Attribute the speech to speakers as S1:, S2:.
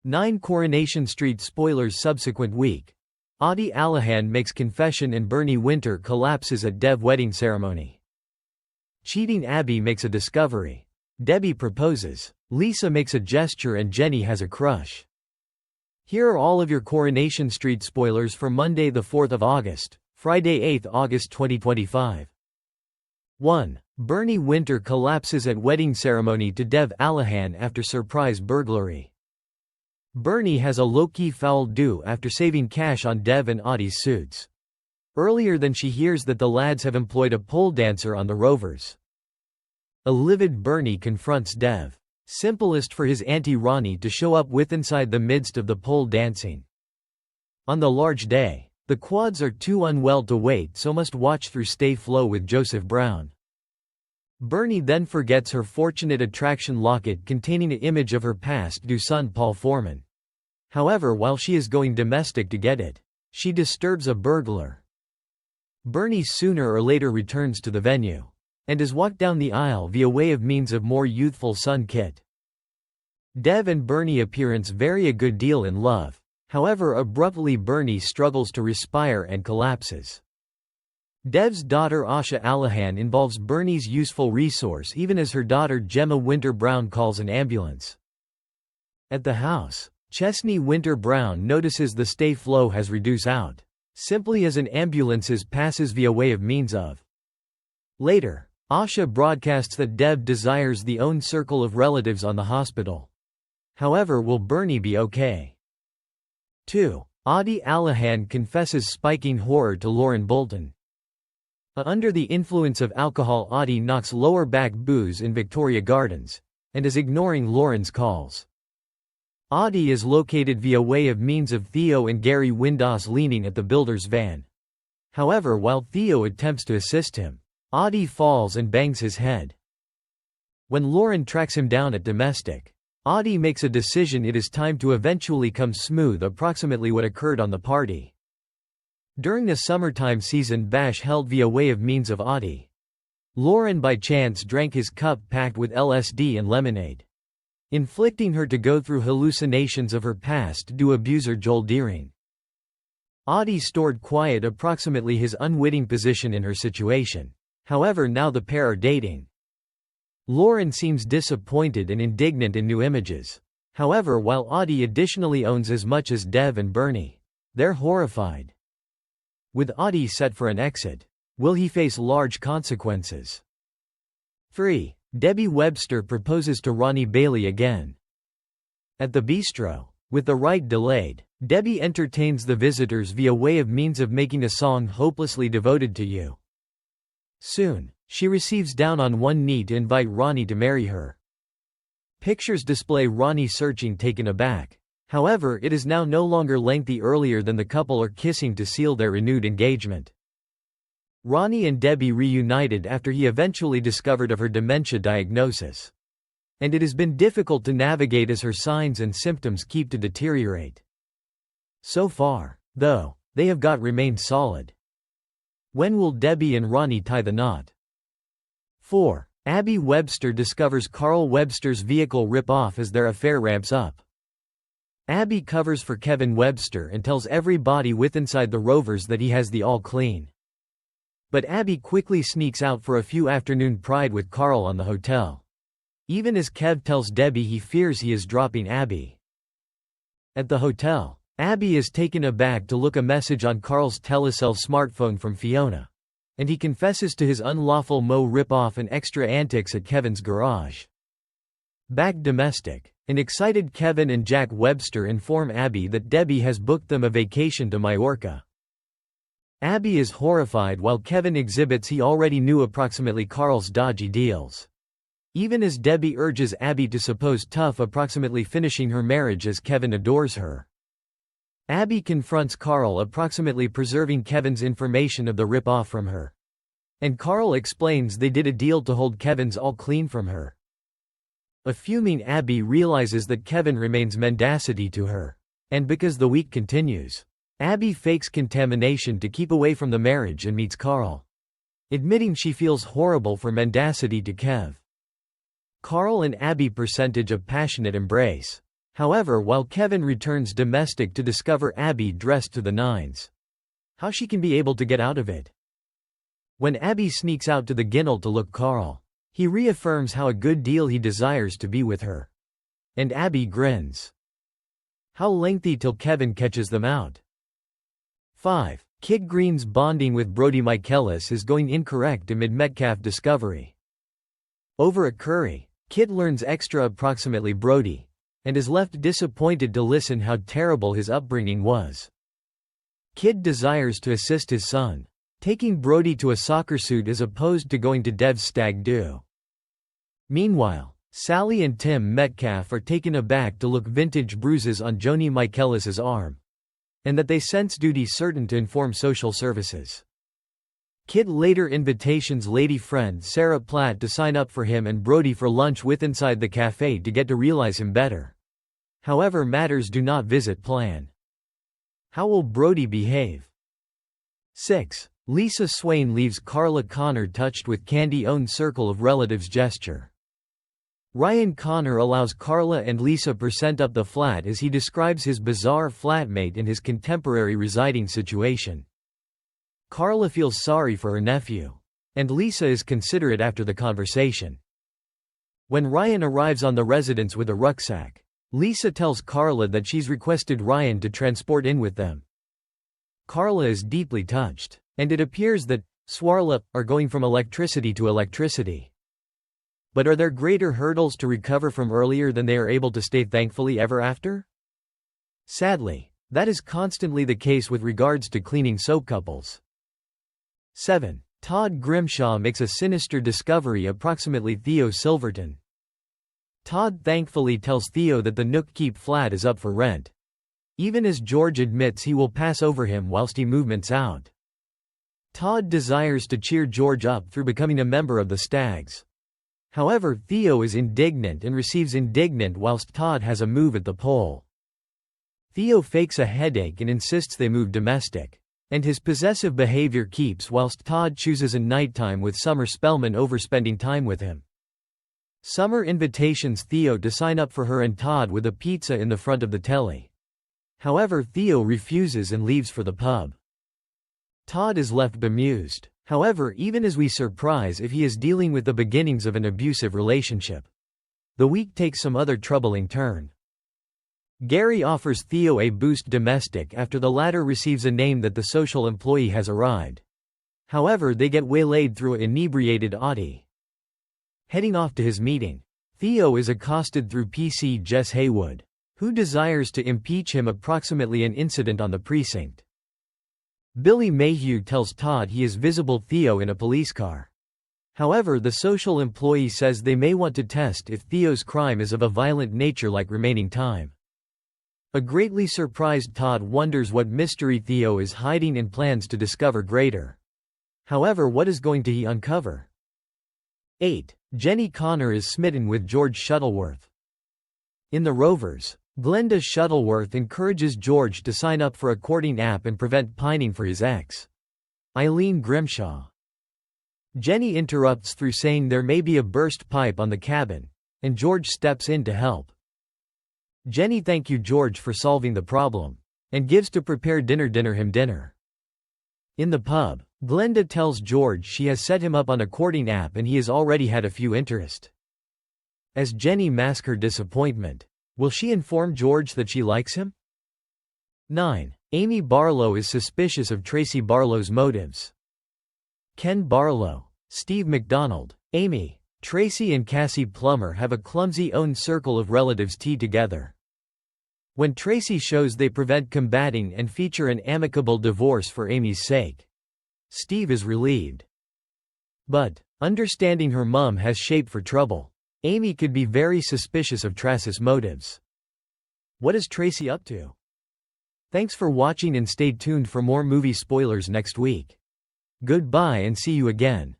S1: 9 Coronation Street spoilers subsequent week. Aadi Alahan makes confession and Bernie Winter collapses at Dev wedding ceremony. Cheating Abby makes a discovery. Debbie proposes. Lisa makes a gesture and Jenny has a crush. Here are all of your Coronation Street spoilers for Monday the 4th of August, Friday 8th August 2025. 1. Bernie Winter collapses at wedding ceremony to Dev Alahan after surprise burglary. Bernie has a low-key foul do after saving cash on Dev and Aadi's suits. Earlier than she hears that the lads have employed a pole dancer on the Rovers. A livid Bernie confronts Dev. Simplest for his auntie Ronnie to show up with inside the midst of the pole dancing. On the large day, the quads are too unwell to wait so must watch through Stay Flow with Joseph Brown. Bernie then forgets her fortunate attraction locket containing an image of her past due son Paul Foreman. However, while she is going domestic to get it, she disturbs a burglar. Bernie sooner or later returns to the venue, and is walked down the aisle via way of means of more youthful son Kit. Dev and Bernie appearance vary a good deal in love, however abruptly Bernie struggles to respire and collapses. Dev's daughter Aadi Alahan involves Bernie's useful resource even as her daughter Gemma Winter Brown calls an ambulance. At the house, Chesney Winter Brown notices the Stay Flow has reduced out, simply as an ambulance's passes via way of means of. Later, Asha broadcasts that Dev desires the own circle of relatives on the hospital. However, will Bernie be okay? 2. Aadi Alahan confesses spiking horror to Lauren Bolton. Under the influence of alcohol, Aadi knocks lower back booze in Victoria Gardens, and is ignoring Lauren's calls. Aadi is located via way of means of Theo and Gary Windass leaning at the builder's van. However, while Theo attempts to assist him, Aadi falls and bangs his head. When Lauren tracks him down at domestic, Aadi makes a decision it is time to eventually come smooth, approximately what occurred on the party. During the summertime season bash held via way of means of Aadi, Lauren by chance drank his cup packed with LSD and lemonade, inflicting her to go through hallucinations of her past due abuser Joel Deering. Aadi stored quiet approximately his unwitting position in her situation. However, now the pair are dating. Lauren seems disappointed and indignant in new images. However, while Aadi additionally owns as much as Dev and Bernie, they're horrified. With Aadi set for an exit, will he face large consequences? 3. Debbie Webster proposes to Ronnie Bailey again. At the bistro, with the ride delayed, Debbie entertains the visitors via way of means of making a song hopelessly devoted to you. Soon, she receives down on one knee to invite Ronnie to marry her. Pictures display Ronnie searching, taken aback. However, it is now no longer lengthy. Earlier than the couple are kissing to seal their renewed engagement. Ronnie and Debbie reunited after he eventually discovered of her dementia diagnosis. And it has been difficult to navigate as her signs and symptoms keep to deteriorate. So far, though, they have remained solid. When will Debbie and Ronnie tie the knot? 4. Abby Webster discovers Carl Webster's vehicle rip-off as their affair ramps up. Abby covers for Kevin Webster and tells everybody with inside the Rovers that he has the all clean. But Abby quickly sneaks out for a few afternoon pride with Carl on the hotel. Even as Kev tells Debbie he fears he is dropping Abby. At the hotel, Abby is taken aback to look a message on Carl's telecell smartphone from Fiona, and he confesses to his unlawful Mo rip-off and extra antics at Kevin's garage. Back domestic, an excited Kevin and Jack Webster inform Abby that Debbie has booked them a vacation to Majorca. Abby is horrified while Kevin exhibits he already knew approximately Carl's dodgy deals. Even as Debbie urges Abby to suppose tough, approximately finishing her marriage as Kevin adores her. Abby confronts Carl, approximately preserving Kevin's information of the rip-off from her. And Carl explains they did a deal to hold Kevin's all clean from her. A fuming Abby realizes that Kevin remains mendacity to her. And because the week continues, Abby fakes contamination to keep away from the marriage and meets Carl, admitting she feels horrible for mendacity to Kev. Carl and Abby percentage of passionate embrace. However, while Kevin returns domestic to discover Abby dressed to the nines. How she can be able to get out of it. When Abby sneaks out to the ginnel to look Carl, he reaffirms how a good deal he desires to be with her. And Abby grins. How lengthy till Kevin catches them out. 5. Kid Green's bonding with Brody Michaelis is going incorrect amid Metcalf discovery. Over at Corrie, Kid learns extra approximately Brody, and is left disappointed to listen how terrible his upbringing was. Kid desires to assist his son, taking Brody to a soccer suit as opposed to going to Dev's stag do. Meanwhile, Sally and Tim Metcalf are taken aback to look vintage bruises on Joni Michaelis's arm, and that they sense duty certain to inform social services. Kid later invitations lady friend Sarah Platt to sign up for him and Brody for lunch with inside the cafe to get to realize him better. However, matters do not visit plan. How will Brody behave? 6. Lisa Swain leaves Carla Connor touched with Candy's own circle of relatives gesture. Ryan Connor allows Carla and Lisa % up the flat as he describes his bizarre flatmate and his contemporary residing situation. Carla feels sorry for her nephew, and Lisa is considerate after the conversation. When Ryan arrives on the residence with a rucksack, Lisa tells Carla that she's requested Ryan to transport in with them. Carla is deeply touched, and it appears that Swarla are going from electricity to electricity. But are there greater hurdles to recover from earlier than they are able to stay thankfully ever after? Sadly, that is constantly the case with regards to cleaning soap couples. 7. Todd Grimshaw makes a sinister discovery approximately Theo Silverton. Todd thankfully tells Theo that the Nook Keep flat is up for rent, even as George admits he will pass over him whilst he movements out. Todd desires to cheer George up through becoming a member of the Stags. However, Theo is indignant and receives indignant whilst Todd has a move at the pole. Theo fakes a headache and insists they move domestic, and his possessive behavior keeps whilst Todd chooses a nighttime with Summer Spellman over spending time with him. Summer invitations Theo to sign up for her and Todd with a pizza in the front of the telly. However, Theo refuses and leaves for the pub. Todd is left bemused. However, even as we surprise if he is dealing with the beginnings of an abusive relationship. The week takes some other troubling turn. Gary offers Theo a boost domestic after the latter receives a name that the social employee has arrived. However, they get waylaid through an inebriated Aadi. Heading off to his meeting, Theo is accosted through PC Jess Haywood, who desires to impeach him approximately an incident on the precinct. Billy Mayhew tells Todd he is visible Theo in a police car. However, the social employee says they may want to test if Theo's crime is of a violent nature like remaining time. A greatly surprised Todd wonders what mystery Theo is hiding and plans to discover greater. However, what is going to he uncover? 8. Jenny Connor is smitten with George Shuttleworth. In The Rovers, Glenda Shuttleworth encourages George to sign up for a courting app and prevent pining for his ex, Eileen Grimshaw. Jenny interrupts through saying there may be a burst pipe on the cabin, and George steps in to help. Jenny thanks George for solving the problem, and gives to prepare him dinner. In the pub, Glenda tells George she has set him up on a courting app and he has already had a few interest. As Jenny masks her disappointment, will she inform George that she likes him? 9. Amy Barlow is suspicious of Tracy Barlow's motives. Ken Barlow, Steve McDonald, Amy, Tracy and Cassie Plummer have a clumsy own circle of relatives tea together. When Tracy shows they prevent combating and feature an amicable divorce for Amy's sake, Steve is relieved. But, understanding her mum has shape for trouble, Amy could be very suspicious of Tracy's motives. What is Tracy up to? Thanks for watching and stay tuned for more movie spoilers next week. Goodbye and see you again.